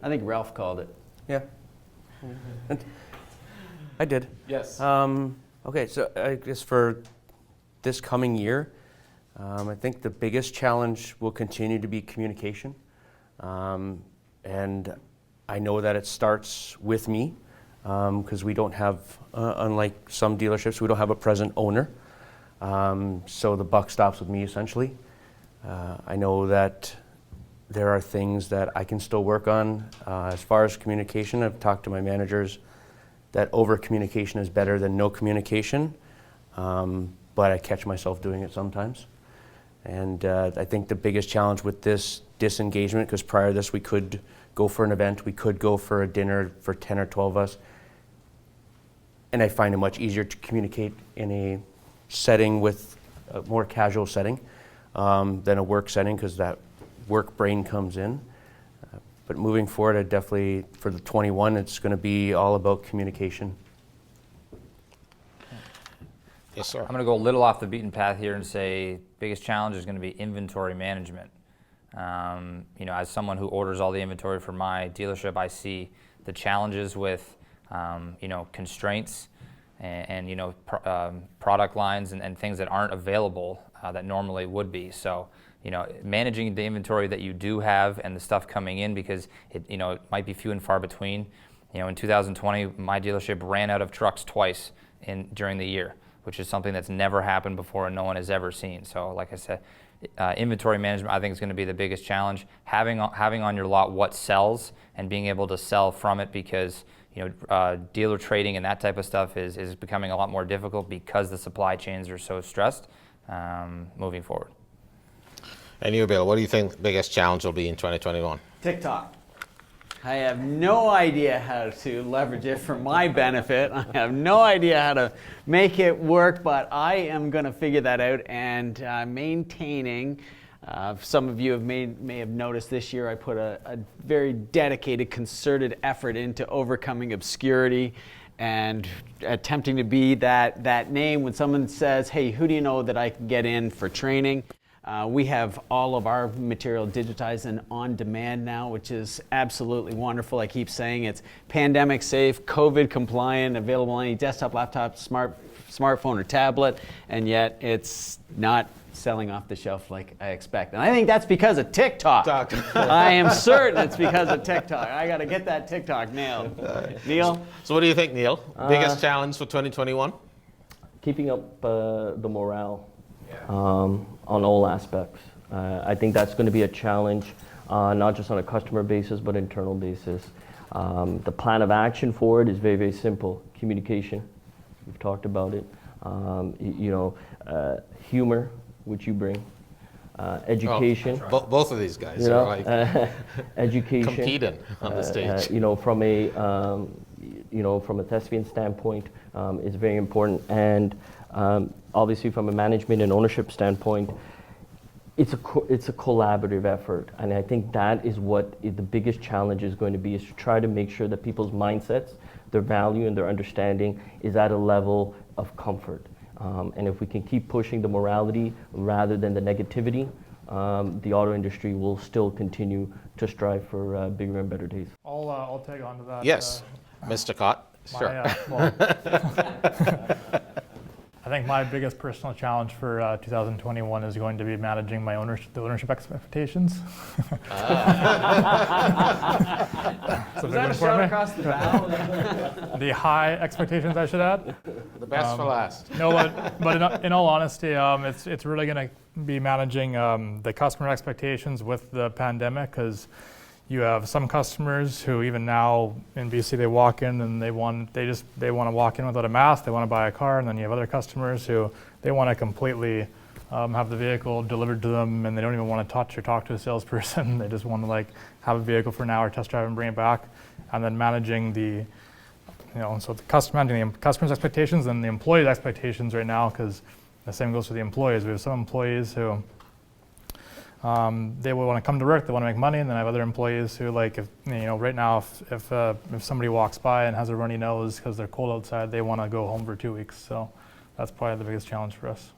I think Ralph called it. Yeah. I did. Yes. Okay, so I guess for this coming year, I think the biggest challenge will continue to be communication. And I know that it starts with me because we don't have, unlike some dealerships, we don't have a present owner. So the buck stops with me essentially. I know that there are things that I can still work on. As far as communication, I've talked to my managers that over communication is better than no communication, but I catch myself doing it sometimes. And I think the biggest challenge with this disengagement, because prior to this we could go for an event, we could go for a dinner for 10 or 12 of us, and I find it much easier to communicate in a setting with a more casual setting than a work setting, because that work brain comes in. But moving forward, I definitely, for the 21, it's going to be all about communication. Yes, sir. I'm going to go a little off the beaten path here and say biggest challenge is going to be inventory management. You know, as someone who orders all the inventory for my dealership, I see the challenges with, you know, constraints and you know, product lines and things that aren't available that normally would be. So, you know, managing the inventory that you do have and the stuff coming in, because it, you know, it might be few and far between. You know, in 2020, my dealership ran out of trucks twice during the year, which is something that's never happened before and no one has ever seen. So, like I said, inventory management I think is going to be the biggest challenge. Having on your lot what sells and being able to sell from it, because you know, dealer trading and that type of stuff is becoming a lot more difficult because the supply chains are so stressed moving forward. And you, Bill, what do you think the biggest challenge will be in 2021? TikTok. I have no idea how to leverage it for my benefit. I have no idea how to make it work, but I am going to figure that out. And maintaining, some of you may have noticed this year I put a very dedicated, concerted effort into overcoming obscurity and attempting to be that name when someone says, hey, who do you know that I can get in for training? We have all of our material digitized and on demand now, which is absolutely wonderful. I keep saying it's pandemic safe, COVID compliant, available on any desktop, laptop, smartphone or tablet, and yet it's not selling off the shelf like I expect. And I think that's because of TikTok. I am certain it's because of TikTok. I got to get that TikTok nailed. Neil? So what do you think, Neil? Biggest challenge for 2021? Keeping up the morale. On all aspects. I think that's going to be a challenge, not just on a customer basis, but internal basis. The plan of action for it is very, very simple. Communication, we've talked about it. You know, humor, which you bring. Education. Both of these guys You know, are like education. competing on the stage. You know, from a thespian standpoint, is very important. And obviously, from a management and ownership standpoint, it's a collaborative effort, and I think that is what the biggest challenge is going to be: is to try to make sure that people's mindsets, their value, and their understanding is at a level of comfort. And if we can keep pushing the morality rather than the negativity, the auto industry will still continue to strive for bigger and better days. I'll tag on to that. Yes, Mr. Cott. Sure. I think my biggest personal challenge for 2021 is going to be managing my ownership expectations. Was that a shot across the bow? The high expectations, I should add. The best for last. No, but in all honesty, it's really going to be managing the customer expectations with the pandemic, because you have some customers who even now in BC they walk in and they want to walk in without a mask, they want to buy a car, and then you have other customers who they want to completely have the vehicle delivered to them, and they don't even want to touch or talk to a salesperson. They just want to like have a vehicle for an hour, test drive and bring it back. And then managing the customer's expectations and the employee's expectations right now, because the same goes for the employees. We have some employees who they will want to come to work, they want to make money, and then I have other employees who, like, if right now, if somebody walks by and has a runny nose because they're cold outside, they want to go home for 2 weeks. So that's probably the biggest challenge for us.